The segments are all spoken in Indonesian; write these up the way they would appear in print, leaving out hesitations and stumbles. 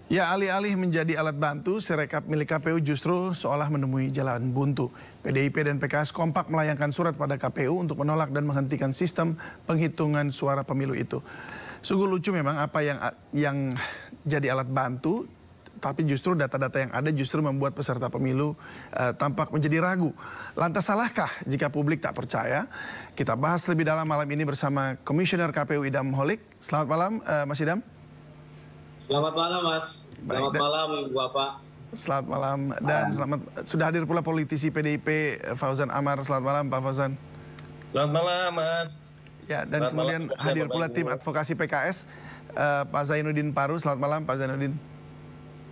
Ya, alih-alih menjadi alat bantu, Sirekap milik KPU justru seolah menemui jalan buntu. PDIP dan PKS kompak melayangkan surat pada KPU untuk menolak dan menghentikan sistem penghitungan suara pemilu itu. Sungguh lucu memang apa yang jadi alat bantu, tapi justru data-data yang ada justru membuat peserta pemilu tampak menjadi ragu. Lantas salahkah jika publik tak percaya? Kita bahas lebih dalam malam ini bersama Komisioner KPU Idam Holik. Selamat malam, Mas Idam. Selamat malam, Mas. Selamat malam, Ibu Bapak. Selamat malam dan sudah hadir pula politisi PDIP Fauzan Amar. Selamat malam, Pak Fauzan. Selamat malam, Mas. Ya, dan kemudian hadir pula tim advokasi PKS Pak Zainuddin Paru. Selamat malam, Pak Zainuddin.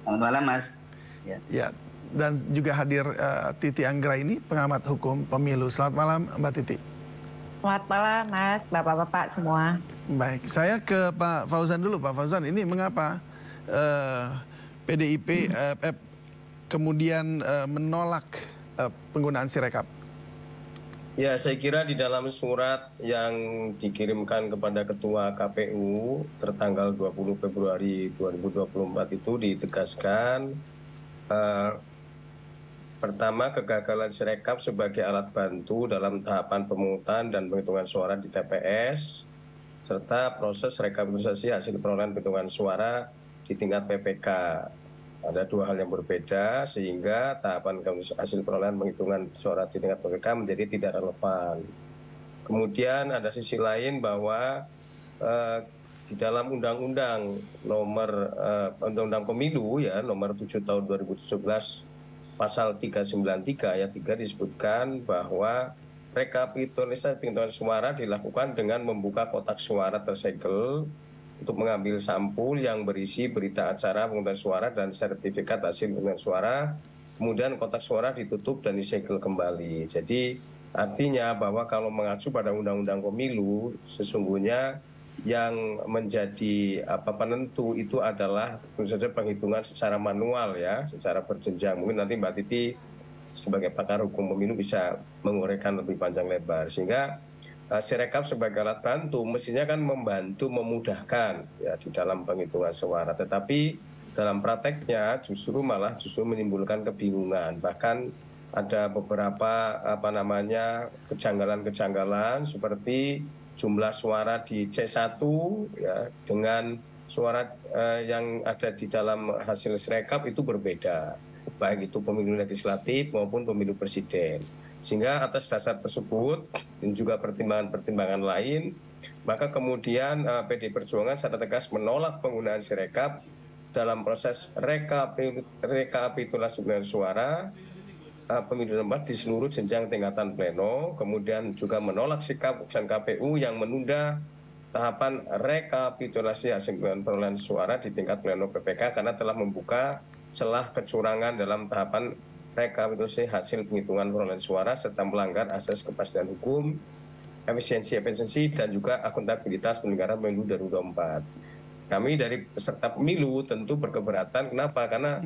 Selamat malam, Mas. Ya, dan juga hadir Titi Anggraini, pengamat hukum pemilu. Selamat malam, Mbak Titi. Selamat malam, Mas, Bapak-bapak semua. Baik, saya ke Pak Fauzan dulu. Pak Fauzan, ini mengapa PDIP kemudian menolak penggunaan Sirekap? Ya, saya kira di dalam surat yang dikirimkan kepada Ketua KPU tertanggal 20 Februari 2024 itu ditegaskan pertama, kegagalan Sirekap sebagai alat bantu dalam tahapan pemungutan dan penghitungan suara di TPS serta proses rekapitulasi hasil perolehan penghitungan suara di tingkat PPK. Ada dua hal yang berbeda sehingga tahapan hasil perolehan penghitungan suara di tingkat PPK menjadi tidak relevan. Kemudian ada sisi lain bahwa di dalam undang-undang undang-undang pemilu ya nomor 7 tahun 2017 pasal 393 ayat 3 disebutkan bahwa rekapitulasi penghitungan suara dilakukan dengan membuka kotak suara tersegel untuk mengambil sampul yang berisi berita acara pemungutan suara dan sertifikat hasil pemungutan suara. Kemudian kotak suara ditutup dan disegel kembali. Jadi artinya bahwa kalau mengacu pada undang-undang pemilu, sesungguhnya yang menjadi penentu itu adalah tentu saja penghitungan secara manual ya, secara berjenjang. Mungkin nanti Mbak Titi sebagai pakar hukum pemilu bisa menguraikan lebih panjang lebar. Sehingga Sirekap sebagai alat bantu mestinya kan membantu memudahkan ya di dalam penghitungan suara. Tetapi dalam prakteknya justru menimbulkan kebingungan. Bahkan ada beberapa kejanggalan-kejanggalan seperti jumlah suara di C1 ya dengan suara yang ada di dalam hasil Sirekap itu berbeda, baik itu pemilu legislatif maupun pemilu presiden. Sehingga atas dasar tersebut dan juga pertimbangan-pertimbangan lain, maka kemudian PDI Perjuangan secara tegas menolak penggunaan Sirekap dalam proses rekapitulasi penghitungan suara pemilu tempat di seluruh jenjang tingkatan pleno, kemudian juga menolak sikap keputusan KPU yang menunda tahapan rekapitulasi hasil perolehan suara di tingkat pleno PPK karena telah membuka celah kecurangan dalam tahapan rekapitulasi hasil penghitungan perolehan suara serta melanggar asas kepastian hukum, efisiensi dan juga akuntabilitas penyelenggaraan pemilu 2024. Kami dari peserta pemilu tentu berkeberatan. Kenapa? Karena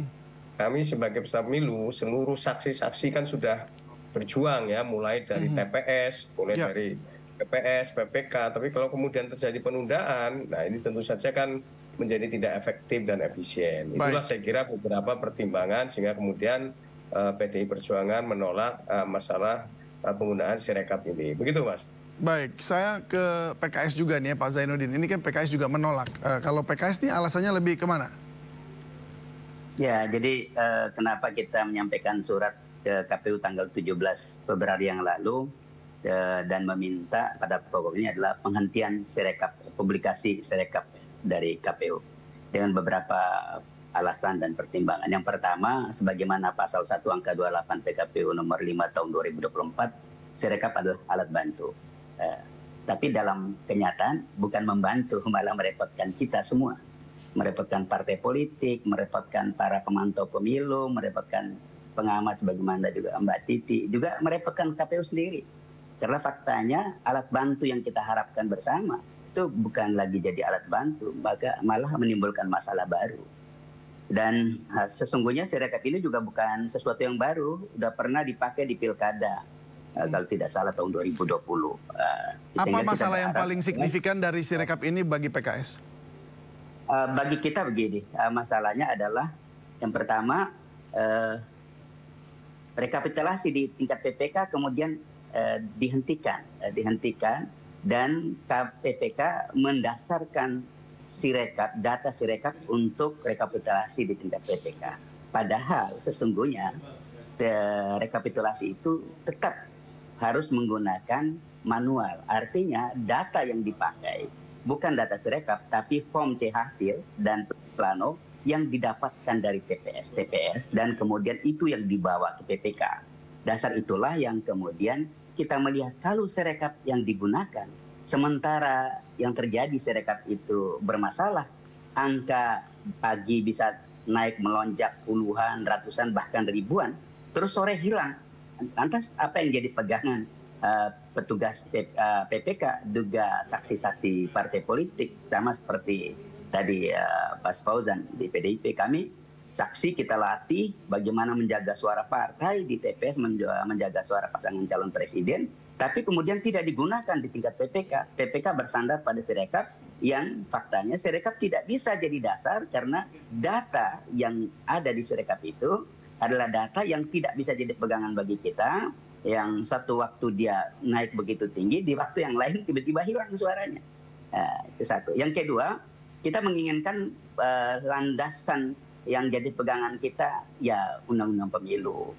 kami sebagai peserta pemilu, seluruh saksi-saksi kan sudah berjuang ya, mulai dari TPS, mulai dari PPS, PPK. Tapi kalau kemudian terjadi penundaan, nah ini tentu saja kan menjadi tidak efektif dan efisien. Itulah saya kira beberapa pertimbangan sehingga kemudian PDI Perjuangan menolak masalah penggunaan Sirekap ini. Begitu, Mas. Baik, saya ke PKS juga nih ya, Pak Zainuddin. Ini kan PKS juga menolak. Kalau PKS ini alasannya lebih kemana? Ya, jadi kenapa kita menyampaikan surat ke KPU tanggal 17 Februari yang lalu dan meminta pada pokoknya adalah penghentian Sirekap, publikasi Sirekap dari KPU dengan beberapa alasan dan pertimbangan. Yang pertama, sebagaimana pasal 1 angka 28 PKPU nomor 5 tahun 2024, Sirekap adalah alat bantu. Tapi dalam kenyataan bukan membantu, malah merepotkan kita semua. Merepotkan partai politik, merepotkan para pemantau pemilu, merepotkan pengamat sebagaimana juga Mbak Titi, juga merepotkan KPU sendiri. Karena faktanya alat bantu yang kita harapkan bersama itu bukan lagi jadi alat bantu, maka malah menimbulkan masalah baru. Dan sesungguhnya Sirekap ini juga bukan sesuatu yang baru, sudah pernah dipakai di pilkada. Kalau tidak salah tahun 2020. Apa masalah yang paling signifikan dari Sirekap ini bagi PKS? Bagi kita begini, masalahnya adalah yang pertama rekapitulasi di tingkat PPK kemudian dihentikan dan PPK mendasarkan data Sirekap untuk rekapitulasi di tingkat PPK. Padahal sesungguhnya rekapitulasi itu tetap harus menggunakan manual. Artinya data yang dipakai bukan data Sirekap, tapi form C hasil dan plano yang didapatkan dari TPS dan kemudian itu yang dibawa ke PPK. Dasar itulah yang kemudian kita melihat kalau Sirekap yang digunakan, sementara yang terjadi Sirekap itu bermasalah, angka pagi bisa naik melonjak puluhan, ratusan, bahkan ribuan, terus sore hilang. Lantas apa yang jadi pegangan petugas PPK, juga saksi-saksi partai politik, sama seperti tadi Pak Fauzan di PDIP, kami saksi kita latih bagaimana menjaga suara partai di TPS, menjaga suara pasangan calon presiden, tapi kemudian tidak digunakan di tingkat PPK. PPK bersandar pada Sirekap yang faktanya Sirekap tidak bisa jadi dasar karena data yang ada di Sirekap itu adalah data yang tidak bisa jadi pegangan bagi kita, yang satu waktu dia naik begitu tinggi, di waktu yang lain tiba-tiba hilang suaranya. Itu satu. Yang kedua, kita menginginkan landasan yang jadi pegangan kita, ya Undang-Undang Pemilu.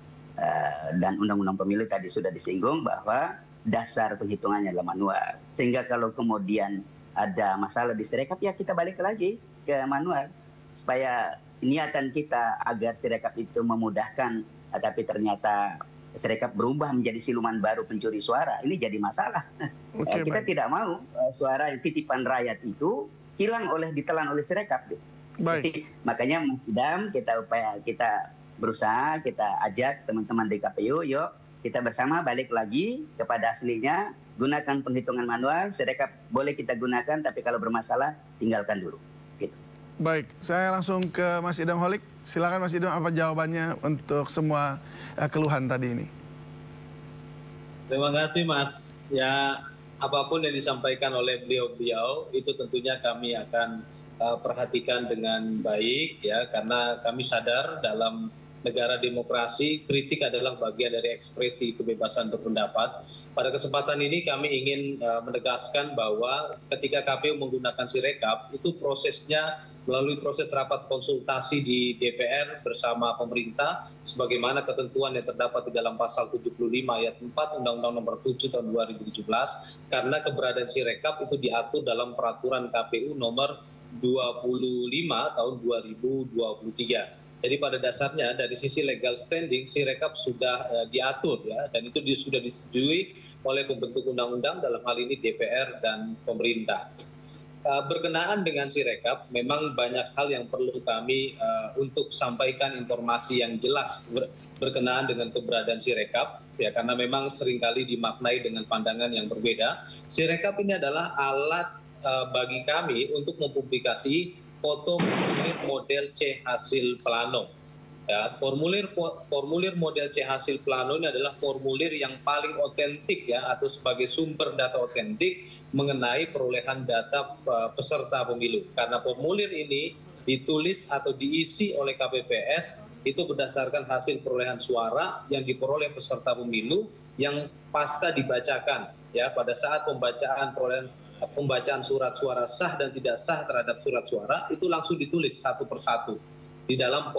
Dan Undang-Undang Pemilu tadi sudah disinggung bahwa dasar penghitungannya adalah manual. Sehingga kalau kemudian ada masalah di Sirekap, ya kita balik lagi ke manual. Supaya niatan kita agar Sirekap itu memudahkan, tapi ternyata Sirekap berubah menjadi siluman baru pencuri suara. Ini jadi masalah. Kita tidak mau suara titipan rakyat itu ditelan oleh Sirekap. Jadi, makanya Mas Idam, kita berusaha, kita ajak teman-teman di KPU, yuk kita bersama balik lagi kepada aslinya, gunakan penghitungan manual. Sirekap boleh kita gunakan, tapi kalau bermasalah tinggalkan dulu. Gitu. Baik, saya langsung ke Mas Idam Holik. Silakan Mas Idam, apa jawabannya untuk semua keluhan tadi ini? Terima kasih Mas. Ya, apapun yang disampaikan oleh beliau-beliau itu tentunya kami akan perhatikan dengan baik, ya, karena kami sadar dalam negara demokrasi kritik adalah bagian dari ekspresi kebebasan berpendapat. Pada kesempatan ini kami ingin menegaskan bahwa ketika KPU menggunakan Sirekap, itu prosesnya melalui proses rapat konsultasi di DPR bersama pemerintah, sebagaimana ketentuan yang terdapat di dalam pasal 75 ayat 4 Undang-Undang Nomor 7 tahun 2017, karena keberadaan Sirekap itu diatur dalam peraturan KPU Nomor 25 tahun 2023. Jadi pada dasarnya dari sisi legal standing Sirekap sudah diatur, ya, dan itu sudah disetujui oleh pembentuk undang-undang, dalam hal ini DPR dan pemerintah. Berkenaan dengan Sirekap, memang banyak hal yang perlu kami untuk sampaikan informasi yang jelas berkenaan dengan keberadaan Sirekap, ya, karena memang seringkali dimaknai dengan pandangan yang berbeda. Sirekap ini adalah alat bagi kami untuk mempublikasi foto formulir model C hasil plano. Ya, formulir model C hasil plano ini adalah formulir yang paling otentik, ya, atau sebagai sumber data otentik mengenai perolehan data peserta pemilu. Karena formulir ini ditulis atau diisi oleh KPPS itu berdasarkan hasil perolehan suara yang diperoleh peserta pemilu yang pasca dibacakan, ya, pada saat pembacaan surat suara sah dan tidak sah terhadap surat suara itu langsung ditulis satu persatu di dalam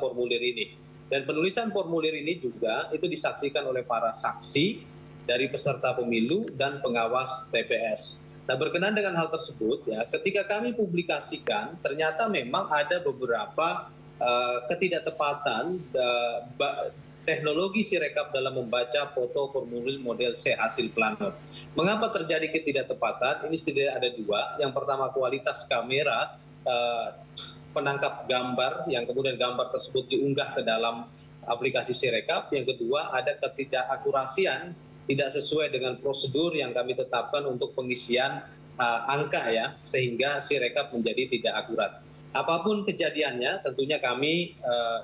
formulir ini. Dan penulisan formulir ini juga itu disaksikan oleh para saksi dari peserta pemilu dan pengawas TPS. Nah, berkenaan dengan hal tersebut, ya, ketika kami publikasikan ternyata memang ada beberapa ketidaktepatan teknologi Sirekap dalam membaca foto formulir model C hasil plano. Mengapa terjadi ketidaktepatan? Ini setidaknya ada dua. Yang pertama, kualitas kamera penangkap gambar, yang kemudian gambar tersebut diunggah ke dalam aplikasi Sirekap. Yang kedua, ada ketidakakurasian, tidak sesuai dengan prosedur yang kami tetapkan untuk pengisian angka, ya, sehingga Sirekap menjadi tidak akurat. Apapun kejadiannya, tentunya kami,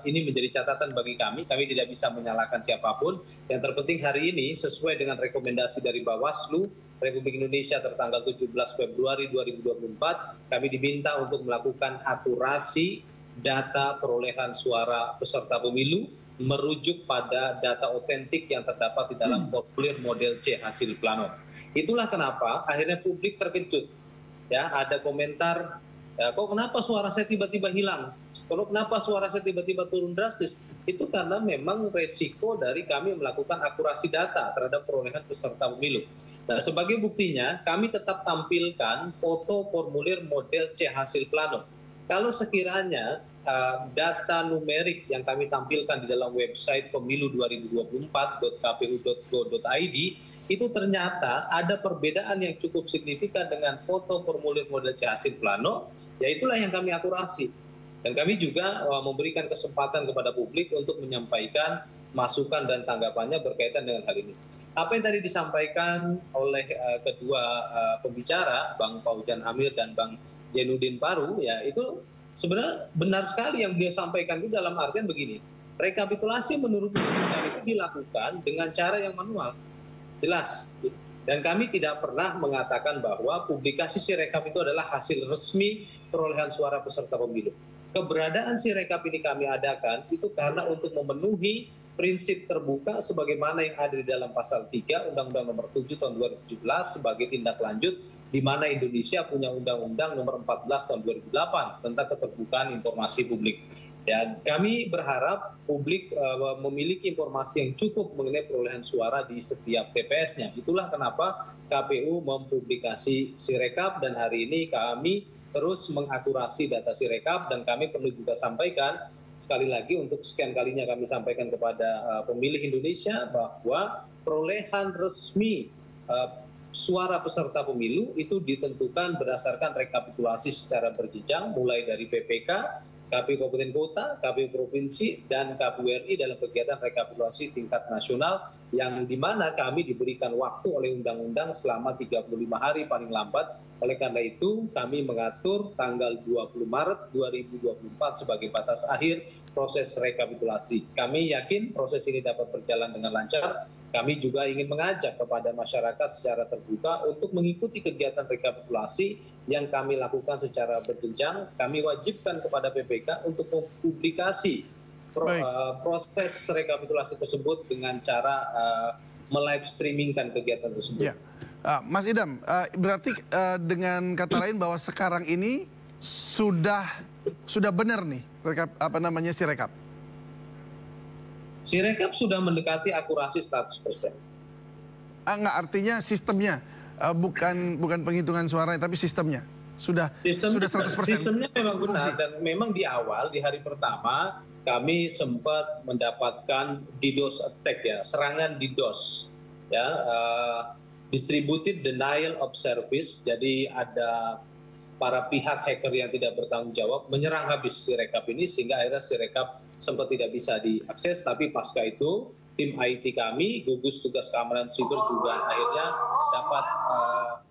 ini menjadi catatan bagi kami tidak bisa menyalahkan siapapun. Yang terpenting hari ini, sesuai dengan rekomendasi dari Bawaslu, Republik Indonesia tertanggal 17 Februari 2024, kami diminta untuk melakukan akurasi data perolehan suara peserta pemilu merujuk pada data otentik yang terdapat di dalam formulir model C hasil plano. Itulah kenapa akhirnya publik terkejut. Ya, ada komentar, ya, kok kenapa suara saya tiba-tiba hilang? Kenapa suara saya tiba-tiba turun drastis? Itu karena memang resiko dari kami melakukan akurasi data terhadap perolehan peserta pemilu. Nah, sebagai buktinya, kami tetap tampilkan foto formulir model C hasil plano. Kalau sekiranya data numerik yang kami tampilkan di dalam website pemilu2024.kpu.go.id itu ternyata ada perbedaan yang cukup signifikan dengan foto formulir model C hasil plano, yaitulah yang kami akurasi. Dan kami juga memberikan kesempatan kepada publik untuk menyampaikan masukan dan tanggapannya berkaitan dengan hal ini. Apa yang tadi disampaikan oleh kedua pembicara, Bang Fauzan Amir dan Bang Jainuddin Paru, ya itu sebenarnya benar sekali yang beliau sampaikan itu dalam artian begini, rekapitulasi menurut kita itu dilakukan dengan cara yang manual, jelas. Dan kami tidak pernah mengatakan bahwa publikasi Sirekap itu adalah hasil resmi perolehan suara peserta pemilu. Keberadaan Sirekap ini kami adakan itu karena untuk memenuhi prinsip terbuka sebagaimana yang ada di dalam pasal 3 Undang-Undang Nomor 7 Tahun 2017 sebagai tindak lanjut di mana Indonesia punya Undang-Undang Nomor 14 Tahun 2008 tentang keterbukaan informasi publik. Dan kami berharap publik memiliki informasi yang cukup mengenai perolehan suara di setiap TPS-nya. Itulah kenapa KPU mempublikasi Sirekap dan hari ini kami terus mengakurasi data Sirekap dan kami perlu juga sampaikan sekali lagi untuk sekian kalinya kami sampaikan kepada pemilih Indonesia bahwa perolehan resmi suara peserta pemilu itu ditentukan berdasarkan rekapitulasi secara berjenjang mulai dari PPK, KPU Kabupaten Kota, KPU Provinsi, dan KPU RI dalam kegiatan rekapitulasi tingkat nasional yang dimana kami diberikan waktu oleh undang-undang selama 35 hari paling lambat. Oleh karena itu kami mengatur tanggal 20 Maret 2024 sebagai batas akhir proses rekapitulasi. Kami yakin proses ini dapat berjalan dengan lancar. Kami juga ingin mengajak kepada masyarakat secara terbuka untuk mengikuti kegiatan rekapitulasi yang kami lakukan secara berjenjang. Kami wajibkan kepada PPK untuk mempublikasi proses rekapitulasi tersebut dengan cara melive streamingkan kegiatan tersebut. Ya. Mas Idam, berarti dengan kata lain bahwa sekarang ini sudah benar nih Sirekap? Sirekap sudah mendekati akurasi 100%. Enggak, artinya sistemnya, bukan penghitungan suara, tapi sistemnya sudah 100%. Sistemnya memang benar dan memang di awal, di hari pertama kami sempat mendapatkan DDoS attack ya, serangan DDoS ya, distributed denial of service. Jadi ada para pihak hacker yang tidak bertanggung jawab menyerang habis Sirekap ini sehingga akhirnya Sirekap sempat tidak bisa diakses, tapi pasca itu tim IT kami, gugus tugas keamanan siber juga akhirnya dapat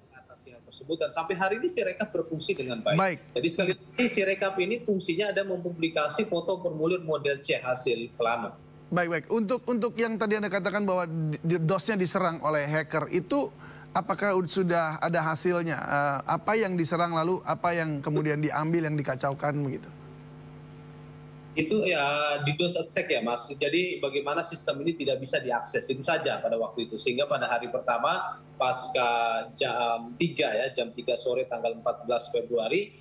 mengatasi hal tersebut dan sampai hari ini Sirekap berfungsi dengan baik. Jadi sekali lagi Sirekap ini fungsinya ada mempublikasi foto formulir model C hasil plano. Baik. Untuk yang tadi Anda katakan bahwa DOS-nya diserang oleh hacker itu, apakah sudah ada hasilnya? Apa yang diserang lalu apa yang kemudian diambil, yang dikacaukan begitu? Itu ya DDoS attack ya Mas. Jadi bagaimana sistem ini tidak bisa diakses, itu saja pada waktu itu. Sehingga pada hari pertama pasca jam 3 ya, jam 3 sore tanggal 14 Februari,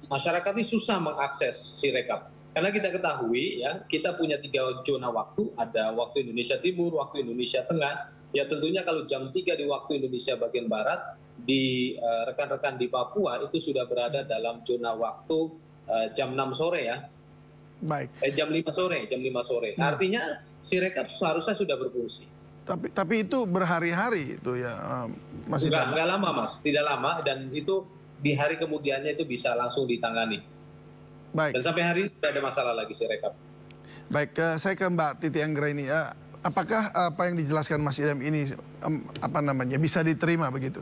masyarakat ini susah mengakses Sirekap. Karena kita ketahui ya, kita punya 3 zona waktu, ada waktu Indonesia Timur, waktu Indonesia Tengah. Ya tentunya kalau jam 3 di waktu Indonesia bagian Barat, di rekan-rekan di Papua itu sudah berada dalam zona waktu jam 6 sore ya. Baik. Jam 5 sore. Artinya Sirekap seharusnya sudah berfungsi. Tapi itu berhari-hari itu ya, Mas Idam? Enggak lama Mas, tidak lama dan itu di hari kemudiannya itu bisa langsung ditangani. Baik. Dan sampai hari ini tidak ada masalah lagi Sirekap. Baik, saya ke Mbak Titi Anggraini. Apakah apa yang dijelaskan Mas Idam ini bisa diterima begitu?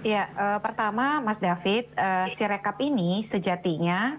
Ya, pertama Mas David, Sirekap ini sejatinya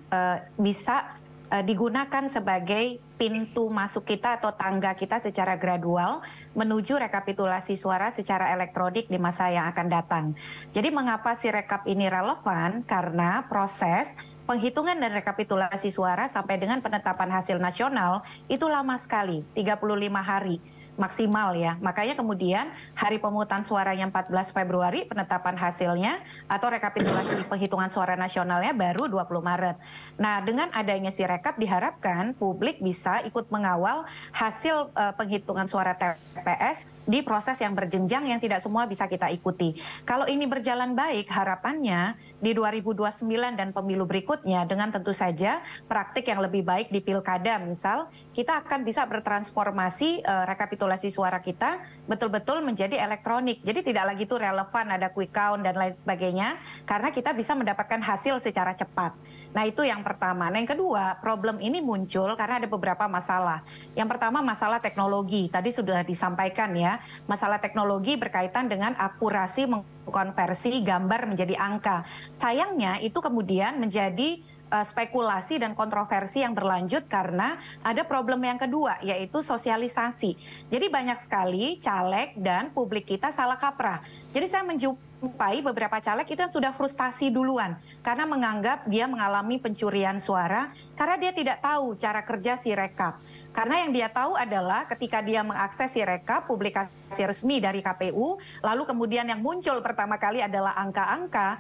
bisa digunakan sebagai pintu masuk kita atau tangga kita secara gradual menuju rekapitulasi suara secara elektronik di masa yang akan datang. Jadi mengapa Sirekap ini relevan? Karena proses penghitungan dan rekapitulasi suara sampai dengan penetapan hasil nasional itu lama sekali, 35 hari maksimal ya. Makanya kemudian hari pemungutan suaranya 14 Februari, penetapan hasilnya atau rekapitulasi penghitungan suara nasionalnya baru 20 Maret. Nah, dengan adanya Sirekap diharapkan publik bisa ikut mengawal hasil penghitungan suara TPS di proses yang berjenjang yang tidak semua bisa kita ikuti. Kalau ini berjalan baik, harapannya di 2029 dan pemilu berikutnya dengan tentu saja praktik yang lebih baik di pilkada misal, kita akan bisa bertransformasi rekapitulasi suara kita betul-betul menjadi elektronik. Jadi tidak lagi itu relevan ada quick count dan lain sebagainya karena kita bisa mendapatkan hasil secara cepat. Nah, itu yang pertama. Nah, yang kedua, problem ini muncul karena ada beberapa masalah. Yang pertama, masalah teknologi. Tadi sudah disampaikan ya, masalah teknologi berkaitan dengan akurasi mengkonversi gambar menjadi angka. Sayangnya itu kemudian menjadi spekulasi dan kontroversi yang berlanjut karena ada problem yang kedua, yaitu sosialisasi. Jadi banyak sekali caleg dan publik kita salah kaprah. Jadi saya menjumpai beberapa caleg itu yang sudah frustasi duluan karena menganggap dia mengalami pencurian suara karena dia tidak tahu cara kerja Sirekap. Karena yang dia tahu adalah ketika dia mengakses Sirekap, publikasi resmi dari KPU, lalu kemudian yang muncul pertama kali adalah angka-angka,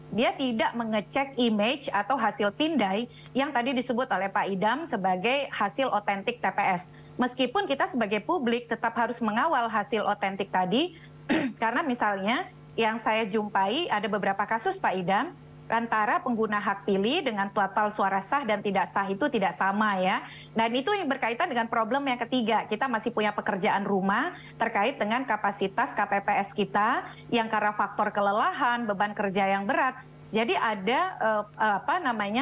dia tidak mengecek image atau hasil pindai yang tadi disebut oleh Pak Idam sebagai hasil otentik TPS. Meskipun kita sebagai publik tetap harus mengawal hasil otentik tadi, karena misalnya yang saya jumpai ada beberapa kasus Pak Idam, antara pengguna hak pilih dengan total suara sah dan tidak sah itu tidak sama ya. Dan itu yang berkaitan dengan problem yang ketiga. Kita masih punya pekerjaan rumah terkait dengan kapasitas KPPS kita yang karena faktor kelelahan, beban kerja yang berat. Jadi ada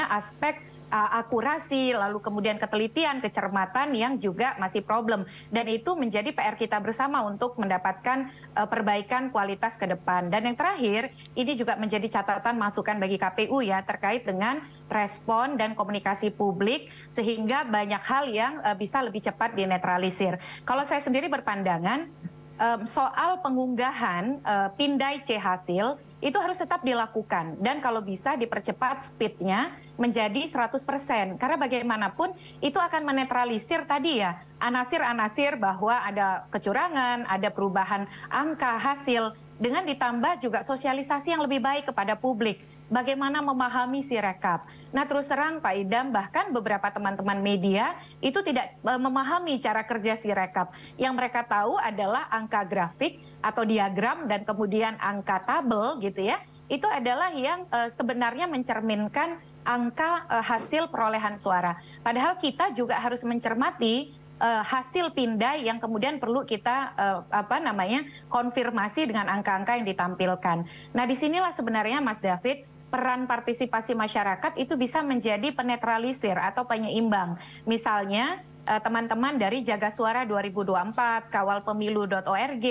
aspek akurasi, lalu kemudian ketelitian, kecermatan yang juga masih problem. Dan itu menjadi PR kita bersama untuk mendapatkan perbaikan kualitas ke depan. Dan yang terakhir, ini juga menjadi catatan masukan bagi KPU ya, terkait dengan respon dan komunikasi publik, sehingga banyak hal yang bisa lebih cepat dinetralisir. Kalau saya sendiri berpandangan, soal pengunggahan pindai C hasil itu harus tetap dilakukan dan kalau bisa dipercepat speednya menjadi 100%. Karena bagaimanapun itu akan menetralisir tadi ya anasir-anasir bahwa ada kecurangan, ada perubahan angka hasil dengan ditambah juga sosialisasi yang lebih baik kepada publik. Bagaimana memahami Sirekap. Nah terus terang Pak Idam, bahkan beberapa teman-teman media itu tidak memahami cara kerja Sirekap. Yang mereka tahu adalah angka grafik atau diagram dan kemudian angka tabel gitu ya. Itu adalah yang sebenarnya mencerminkan angka hasil perolehan suara. Padahal kita juga harus mencermati hasil pindai yang kemudian perlu kita konfirmasi dengan angka-angka yang ditampilkan. Nah disinilah sebenarnya Mas David, peran partisipasi masyarakat itu bisa menjadi penetralisir atau penyeimbang. Misalnya teman-teman dari Jaga Suara 2024, kawalpemilu.org,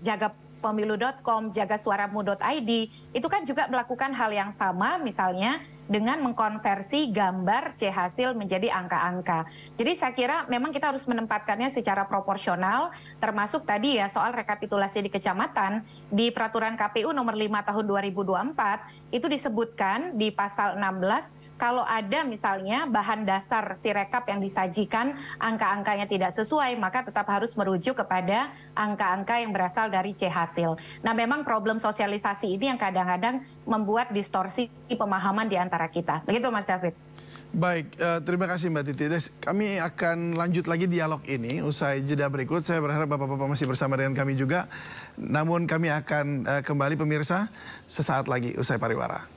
jagapemilu.com, jagasuaramu.id, itu kan juga melakukan hal yang sama misalnya dengan mengkonversi gambar C hasil menjadi angka-angka. Jadi saya kira memang kita harus menempatkannya secara proporsional, termasuk tadi ya soal rekapitulasi di kecamatan, di peraturan KPU nomor 5 tahun 2024, itu disebutkan di pasal 16, kalau ada misalnya bahan dasar Sirekap yang disajikan, angka-angkanya tidak sesuai, maka tetap harus merujuk kepada angka-angka yang berasal dari C hasil. Nah memang problem sosialisasi ini yang kadang-kadang membuat distorsi pemahaman di antara kita. Begitu Mas David. Baik, terima kasih Mbak Titi. Kami akan lanjut lagi dialog ini usai jeda berikut. Saya berharap Bapak-Bapak masih bersama dengan kami juga. Namun kami akan kembali pemirsa sesaat lagi usai pariwara.